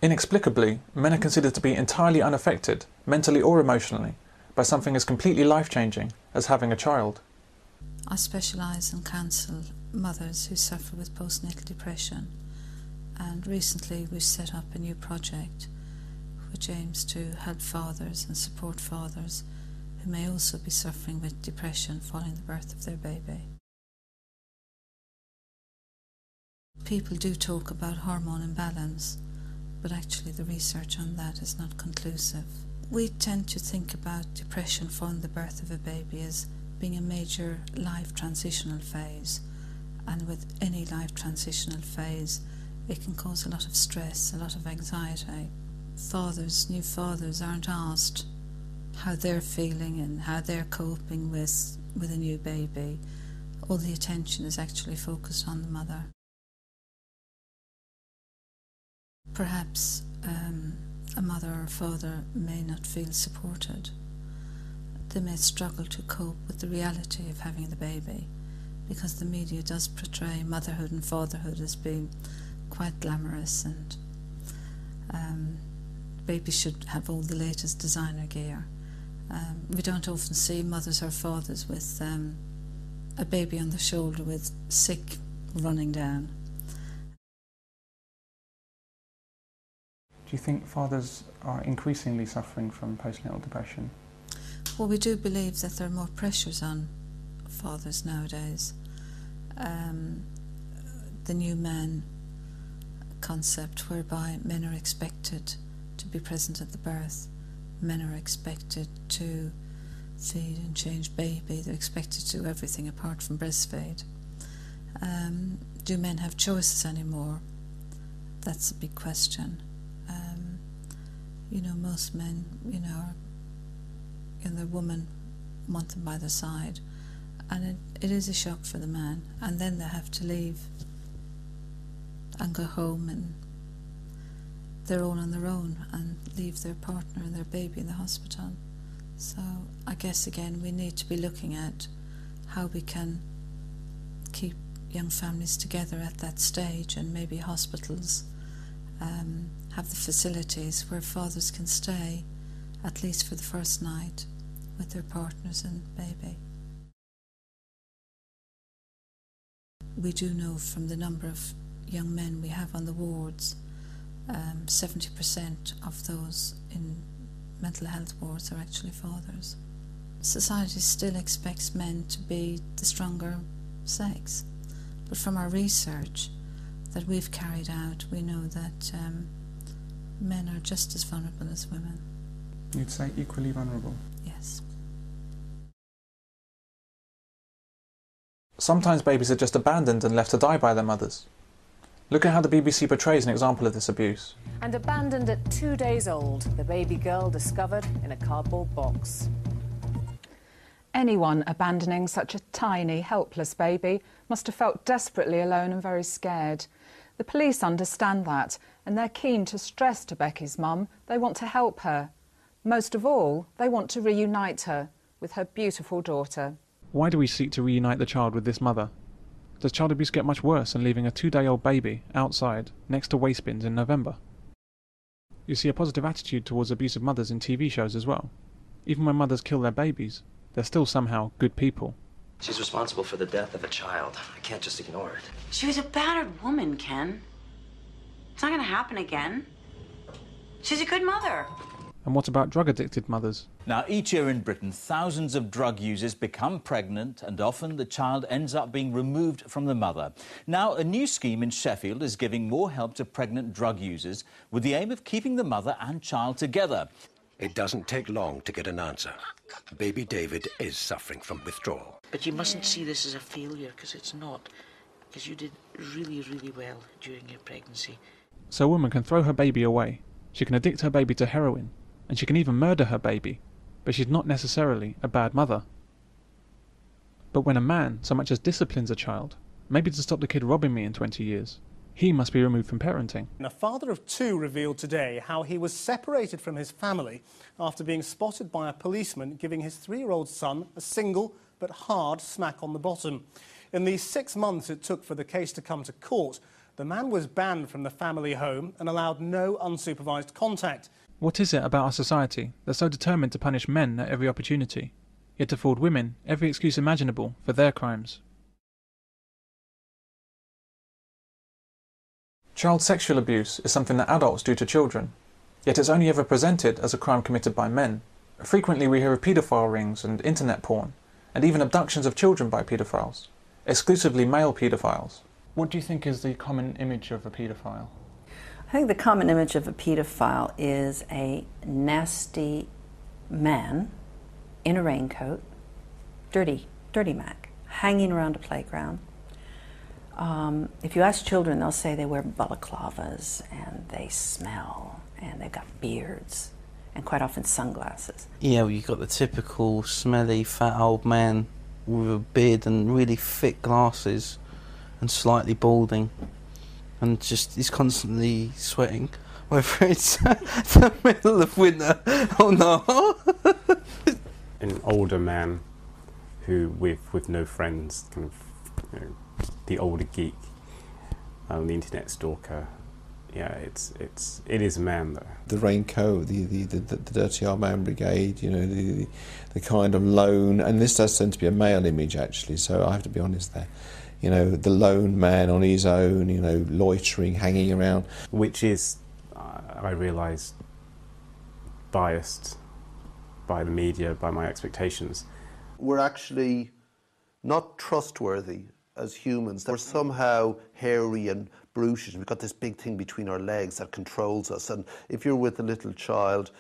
Inexplicably, men are considered to be entirely unaffected, mentally or emotionally, by something as completely life-changing as having a child. I specialise and counsel mothers who suffer with postnatal depression, and recently we've set up a new project which aims to help fathers and support fathers who may also be suffering with depression following the birth of their baby. People do talk about hormone imbalance, but actually the research on that is not conclusive. We tend to think about depression following the birth of a baby as being a major life transitional phase, and with any life transitional phase it can cause a lot of stress, a lot of anxiety. New fathers aren't asked how they're feeling and how they're coping with a new baby. All the attention is actually focused on the mother. Perhaps a mother or a father may not feel supported. They may struggle to cope with the reality of having the baby, because the media does portray motherhood and fatherhood as being quite glamorous, and babies should have all the latest designer gear. We don't often see mothers or fathers with a baby on the shoulder with sick running down. Do you think fathers are increasingly suffering from postnatal depression? Well, we do believe that there are more pressures on fathers nowadays. The new man concept, whereby men are expected to be present at the birth, men are expected to feed and change baby, they're expected to do everything apart from breastfeed. Do men have choices anymore? That's a big question. Most men, their woman want them by their side, and it is a shock for the man, and then they have to leave and go home, and they're all on their own and leave their partner and their baby in the hospital. So I guess again we need to be looking at how we can keep young families together at that stage, and maybe hospitals have the facilities where fathers can stay at least for the first night with their partners and baby. We do know from the number of young men we have on the wards, 70% of those in mental health wards are actually fathers. Society still expects men to be the stronger sex, but from our research that we've carried out, we know that men are just as vulnerable as women. You'd say equally vulnerable? Yes. Sometimes babies are just abandoned and left to die by their mothers. Look at how the BBC portrays an example of this abuse. And abandoned at 2 days old, the baby girl discovered in a cardboard box. Anyone abandoning such a tiny, helpless baby must have felt desperately alone and very scared. The police understand that, and they're keen to stress to Becky's mum they want to help her. Most of all, they want to reunite her with her beautiful daughter. Why do we seek to reunite the child with this mother? Does child abuse get much worse than leaving a 2-day-old baby outside next to waste bins in November? You see a positive attitude towards abusive mothers in TV shows as well. Even when mothers kill their babies, they're still somehow good people. She's responsible for the death of a child. I can't just ignore it. She was a battered woman, Ken. It's not going to happen again. She's a good mother. And what about drug-addicted mothers? Now, each year in Britain, thousands of drug users become pregnant, and often the child ends up being removed from the mother. Now, a new scheme in Sheffield is giving more help to pregnant drug users with the aim of keeping the mother and child together. It doesn't take long to get an answer. Baby David is suffering from withdrawal. But you mustn't see this as a failure, because it's not. Because you did really, really well during your pregnancy. So a woman can throw her baby away, she can addict her baby to heroin, and she can even murder her baby, but she's not necessarily a bad mother. But when a man so much as disciplines a child, maybe to stop the kid robbing me in 20 years, he must be removed from parenting. A father of two revealed today how he was separated from his family after being spotted by a policeman giving his 3-year-old son a single but hard smack on the bottom. In the 6 months it took for the case to come to court, The man was banned from the family home and allowed no unsupervised contact. What is it about our society that's so determined to punish men at every opportunity, yet afford women every excuse imaginable for their crimes? Child sexual abuse is something that adults do to children, yet it's only ever presented as a crime committed by men. Frequently we hear of paedophile rings and internet porn, and even abductions of children by paedophiles, exclusively male paedophiles. What do you think is the common image of a paedophile? I think the common image of a paedophile is a nasty man in a raincoat, dirty Mac, hanging around a playground. If you ask children, they'll say they wear balaclavas and they smell and they've got beards and quite often sunglasses. Yeah, well, you've got the typical smelly fat old man with a beard and really thick glasses and slightly balding, and just he's constantly sweating, whether it's the middle of winter or not. An older man who with no friends, kind of, you know, the older geek, the internet stalker. Yeah, it is a man though. The raincoat, the dirty old man brigade, you know, the kind of lone, and this does tend to be a male image actually, so I have to be honest there. You know, the lone man on his own, you know, loitering, hanging around. Which is, I realise, biased by the media, by my expectations. We're actually not trustworthy as humans. We're somehow hairy and brutish. We've got this big thing between our legs that controls us. And if you're with a little child,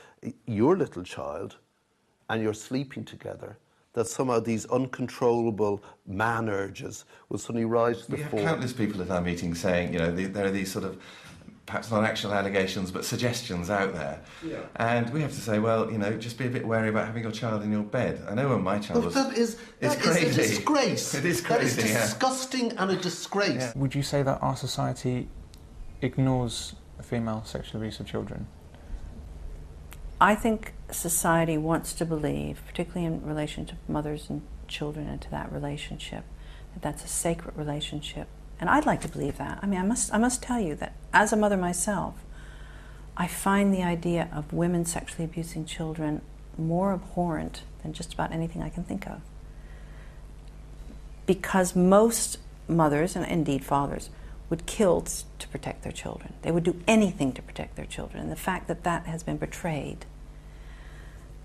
your little child, and you're sleeping together, that somehow these uncontrollable man urges will suddenly rise to the fore. We have countless people at our meetings saying, you know, there are these sort of, perhaps not actual allegations, but suggestions out there. Yeah. And we have to say, well, you know, just be a bit wary about having your child in your bed. I know when my child was... That is a disgrace. It is crazy, That is disgusting and a disgrace. Yeah. Would you say that our society ignores female sexual abuse of children? I think society wants to believe, particularly in relation to mothers and children and to that relationship, that that's a sacred relationship. And I'd like to believe that. I mean, I must tell you that as a mother myself, I find the idea of women sexually abusing children more abhorrent than just about anything I can think of. Because most mothers, and indeed fathers, would kill to protect their children. They would do anything to protect their children. And the fact that that has been betrayed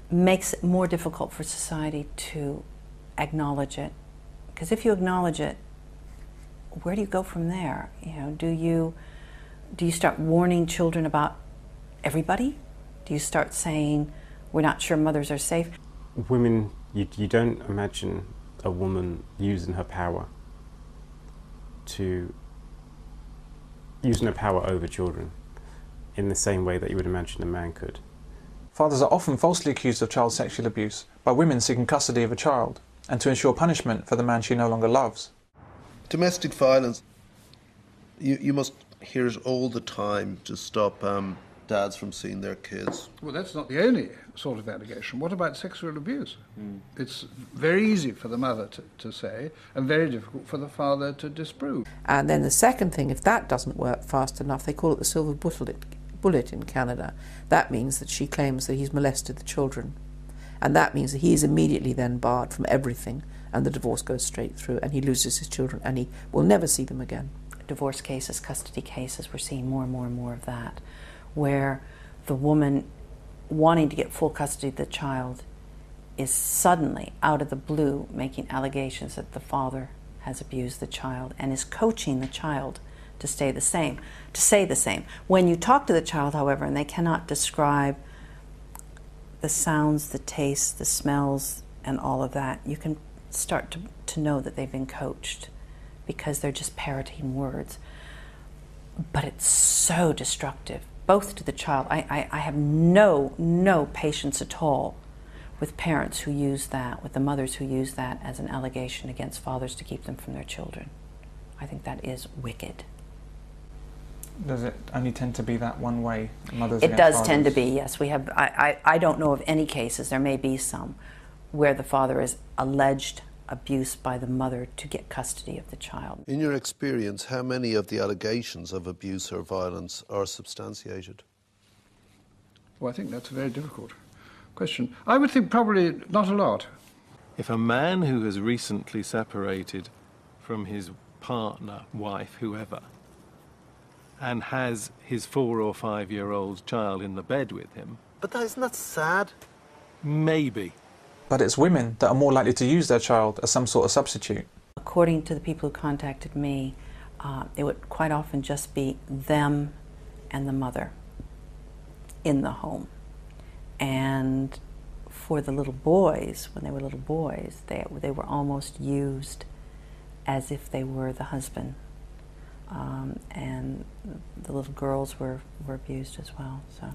makes it more difficult for society to acknowledge it. Because if you acknowledge it, where do you go from there? You know, do you start warning children about everybody? Do you start saying, we're not sure mothers are safe? Women, you don't imagine a woman using her power over children in the same way that you would imagine a man could. Fathers are often falsely accused of child sexual abuse by women seeking custody of a child and to ensure punishment for the man she no longer loves. Domestic violence, you must hear it all the time to stop dads from seeing their kids. Well, that's not the only sort of allegation. What about sexual abuse? It's very easy for the mother to say and very difficult for the father to disprove. And then the second thing, if that doesn't work fast enough, they call it the silver bullet in Canada. That means that she claims that he's molested the children. And that means that he is immediately then barred from everything, and the divorce goes straight through, and he loses his children, and he will never see them again. Divorce cases, custody cases, we're seeing more and more and more of that, where the woman wanting to get full custody of the child is suddenly, out of the blue, making allegations that the father has abused the child and is coaching the child to say the same. When you talk to the child, however, and they cannot describe the sounds, the tastes, the smells, and all of that, you can start to know that they've been coached because they're just parroting words. But it's so destructive, both to the child. I have no patience at all with parents who use that, with the mothers who use that as an allegation against fathers to keep them from their children. I think that is wicked. Does it only tend to be that one way, mothers It does fathers? tend to be, yes. We have. I don't know of any cases, there may be some, where the father is alleged abuse by the mother to get custody of the child. In your experience, how many of the allegations of abuse or violence are substantiated? Well, I think that's a very difficult question. I would think probably not a lot. If a man who has recently separated from his partner, wife, whoever, and has his 4 or 5 year old child in the bed with him... But isn't that sad? Maybe. But it's women that are more likely to use their child as some sort of substitute. According to the people who contacted me, it would quite often just be them and the mother in the home. And for the little boys, when they were little boys, they were almost used as if they were the husband. And the little girls were abused as well. So.